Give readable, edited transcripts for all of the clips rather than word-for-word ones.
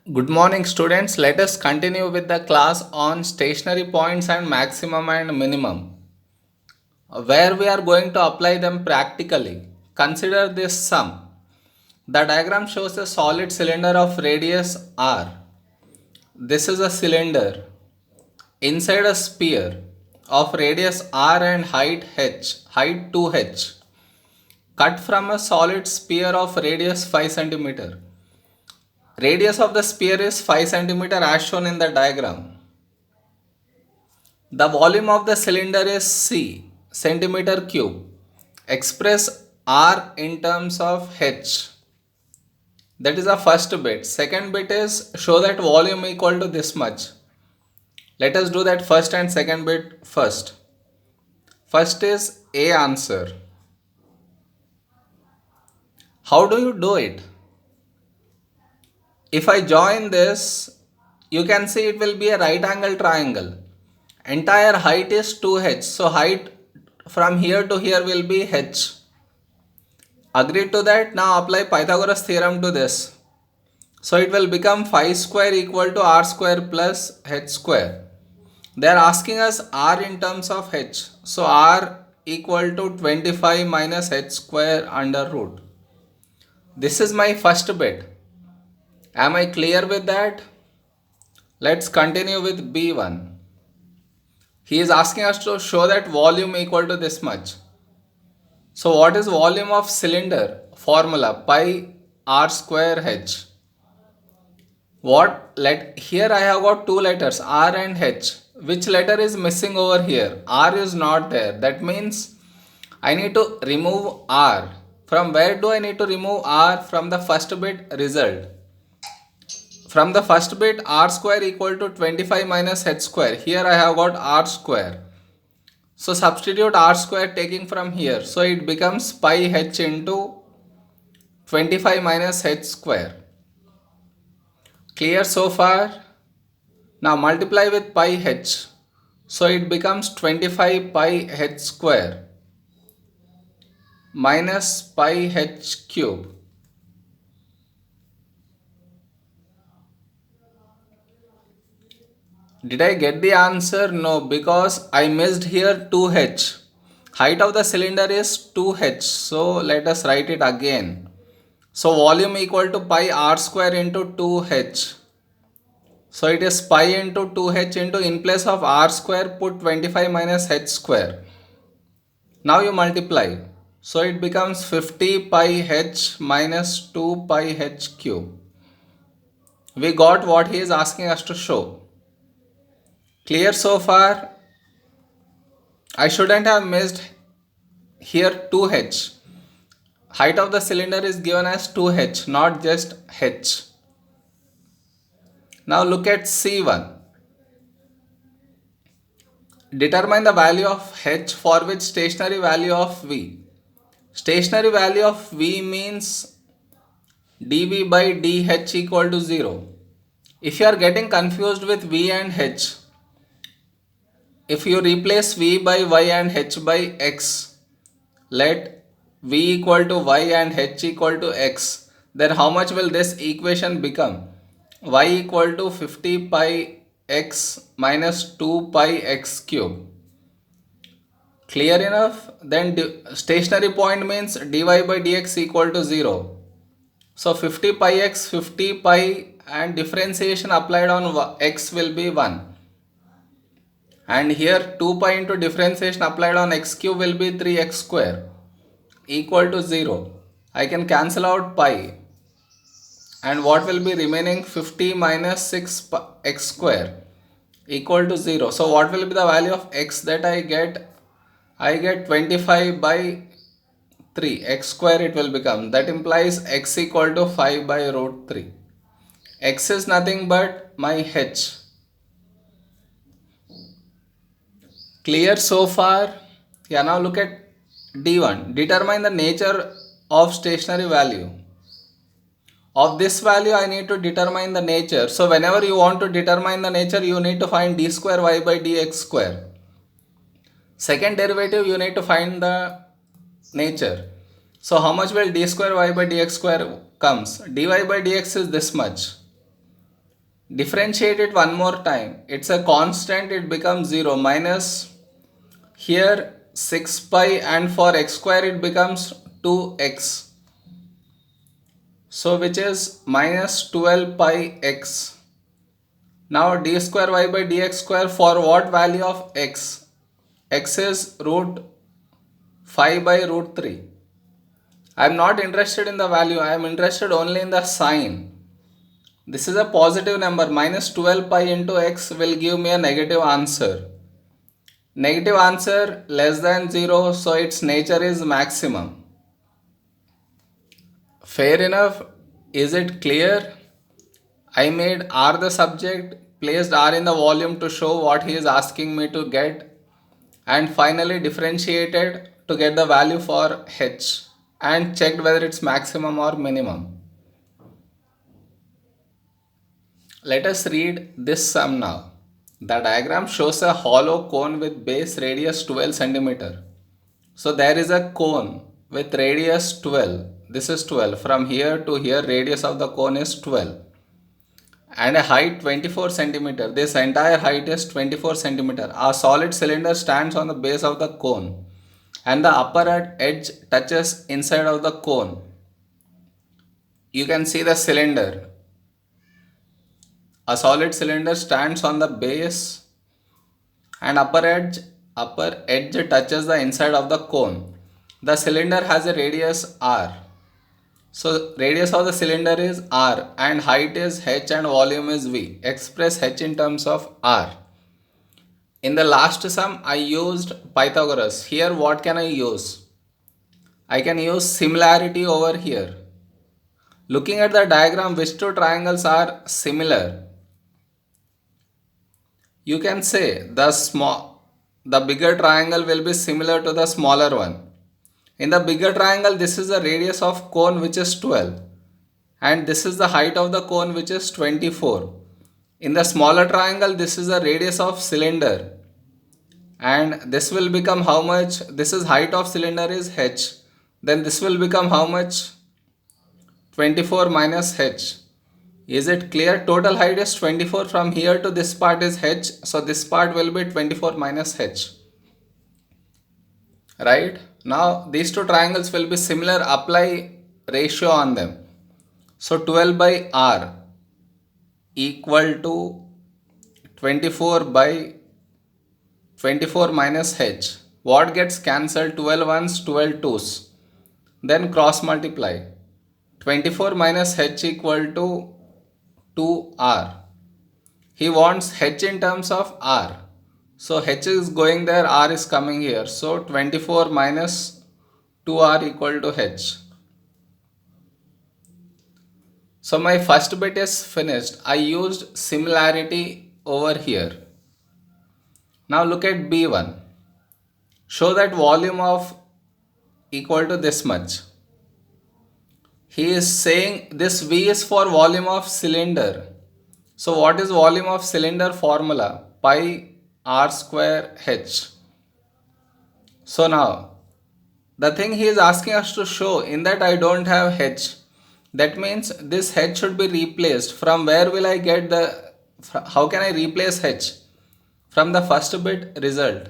Good morning, students. Let us continue with the class on stationary points and maximum and minimum, where we are going to apply them practically. Consider this sum. The diagram shows a solid cylinder of radius r. This is a cylinder. Inside a sphere of radius r and height 2h, cut from a solid sphere of radius 5 cm. Radius of the sphere is 5 cm as shown in the diagram. The volume of the cylinder is C centimeter cube. Express R in terms of H. That is the first bit. Second bit is show that volume equal to this much. Let us do that first and second bit first. First is A answer. How do you do it? If I join this, you can see it will be a right angle triangle. Entire height is 2h. So height from here to here will be h. Agreed to that? Now apply Pythagoras theorem to this. So it will become phi square equal to r square plus h square. They are asking us r in terms of h. So r equal to 25 minus h square under root. This is my first bit. Am I clear with that? Let's continue with B1. He is asking us to show that volume equal to this much. So what is volume of cylinder? Formula pi r square h. Here I have got two letters r and h. Which letter is missing over here? R is not there. That means I need to remove r. From where do I need to remove r? From the first bit result. From the first bit r square equal to 25 minus h square. Here I have got r square. So substitute r square taking from here. So it becomes pi h into 25 minus h square. Clear so far? Now multiply with pi h. So it becomes 25 pi h square minus pi h cube. Did I get the answer? No, because I missed here 2h. Height of the cylinder is 2h. So let us write it again. So volume equal to pi r square into 2h. So it is pi into 2h into, in place of r square put 25 minus h square. Now you multiply. So it becomes 50 pi h minus 2 pi h cube. We got what he is asking us to show. Clear so far? I shouldn't have missed here 2h. Height of the cylinder is given as 2h, not just h. Now look at C1. Determine the value of h for which stationary value of v. Stationary value of v means dv by dh equal to 0. If you are getting confused with v and h, if you replace v by y and h by x, let v equal to y and h equal to x, then how much will this equation become? Y equal to 50 pi x minus 2 pi x cube. Clear enough? Then stationary point means dy by dx equal to 0. So 50 pi x, 50 pi, and differentiation applied on x will be 1. And here 2 pi into differentiation applied on x cube will be 3x square equal to 0. I can cancel out pi. And what will be remaining? 50 minus 6x square equal to 0. So what will be the value of x that I get? I get 25 by 3 x square it will become. That implies x equal to 5 by root 3. X is nothing but my h. Clear so far? Yeah, now look at D1. Determine the nature of stationary value. Of this value I need to determine the nature. So whenever you want to determine the nature, you need to find d square y by dx square. Second derivative, you need to find the nature. So how much will d square y by dx square comes? Dy by dx is this much. Differentiate it one more time. It's a constant, it becomes 0 minus here 6 pi, and for x square it becomes 2x. So which is minus 12 pi x. Now d square y by dx square for what value of x? X is root 5 by root 3. I am not interested in the value, I am interested only in the sign. This is a positive number, minus 12 pi into x will give me a negative answer. Negative answer less than 0, so its nature is maximum. Fair enough. Is it clear? I made R the subject, placed R in the volume to show what he is asking me to get, and finally differentiated to get the value for H and checked whether it's maximum or minimum. Let us read this sum now. The diagram shows a hollow cone with base radius 12 cm. So there is a cone with radius 12. This is 12. From here to here radius of the cone is 12. And a height 24 cm. This entire height is 24 cm. A solid cylinder stands on the base of the cone and the upper edge touches inside of the cone. You can see the cylinder. A solid cylinder stands on the base and upper edge touches the inside of the cone. The cylinder has a radius r. So radius of the cylinder is r and height is h and volume is v. Express h in terms of r. In the last sum I used Pythagoras. Here what can I use? I can use similarity over here. Looking at the diagram, which two triangles are similar? You can say the bigger triangle will be similar to the smaller one. In the bigger triangle, this is the radius of cone which is 12 and this is the height of the cone which is 24. In the smaller triangle, this is the radius of cylinder and this will become how much? This is height of cylinder is h. Then this will become how much? 24 minus h. Is it clear? Total height is 24. From here to this part is h. So this part will be 24 minus h. Right? Now these two triangles will be similar. Apply ratio on them. So 12 by r equal to 24 by 24 minus h. What gets cancelled? 12 ones, 12 twos. Then cross multiply. 24 minus h equal to 2r. He wants h in terms of r. So h is going there, r is coming here. So 24 minus 2r equal to h. So my first bit is finished. I used similarity over here. Now look at B1. Show that volume of equal to this much. He is saying this V is for volume of cylinder. So what is volume of cylinder formula? Pi r square h. So now the thing he is asking us to show, in that I don't have h. That means this h should be replaced. From where will I get how can I replace h? From the first bit result.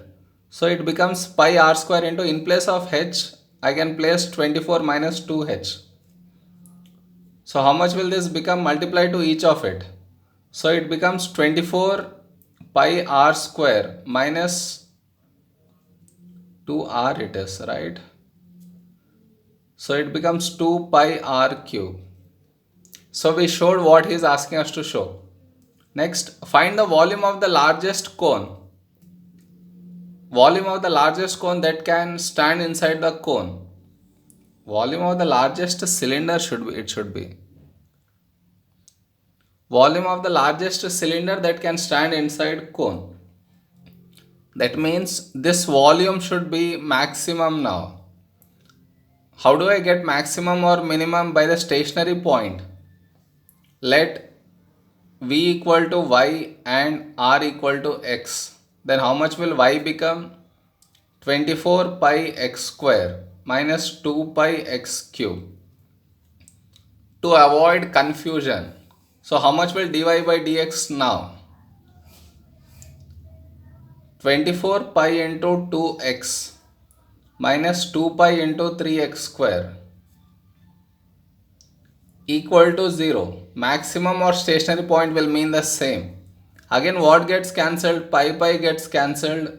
So it becomes pi r square into, in place of h I can place 24 minus 2h. So how much will this become? Multiply to each of it. So it becomes 24 pi r square minus 2r it is, right? So it becomes 2 pi r cube. So we showed what he is asking us to show. Next, find the volume of the largest cone. Volume of the largest cone that can stand inside the cone. Volume of the largest cylinder should be. Volume of the largest cylinder that can stand inside cone. That means this volume should be maximum now. How do I get maximum or minimum? By the stationary point. Let V equal to y and r equal to x. Then how much will y become? 24 pi x square minus 2 pi x cube. To avoid confusion, So how much will dy by dx now? 24 pi into 2x minus 2 pi into 3x square equal to 0. Maximum or stationary point will mean the same. Again, what gets cancelled? Pi gets cancelled.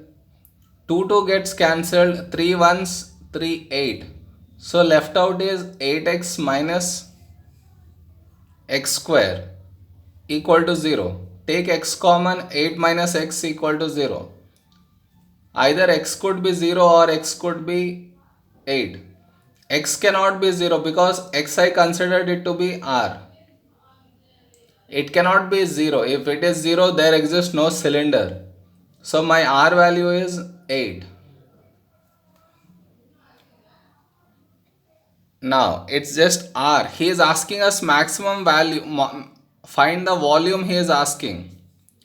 2 gets cancelled. 3 ones, 3 8. So left out is 8x minus x square equal to 0. Take x common, 8 minus x equal to 0. Either x could be 0 or x could be 8. X cannot be 0 because x I considered it to be r. It cannot be 0. If it is 0, there exists no cylinder. So my r value is 8. Now it's just r. He is asking us maximum value. Find the volume he is asking.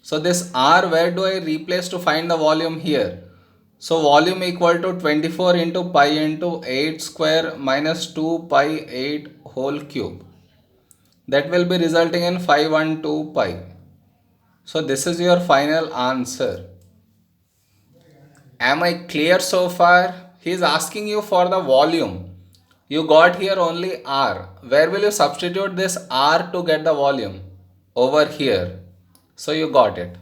So this r, where do I replace to find the volume here? So volume equal to 24 into pi into 8 square minus 2 pi 8 whole cube. That will be resulting in 512 pi. So this is your final answer. Am I clear so far? He is asking you for the volume. You got here only R. Where will you substitute this R to get the volume? Over here. So you got it.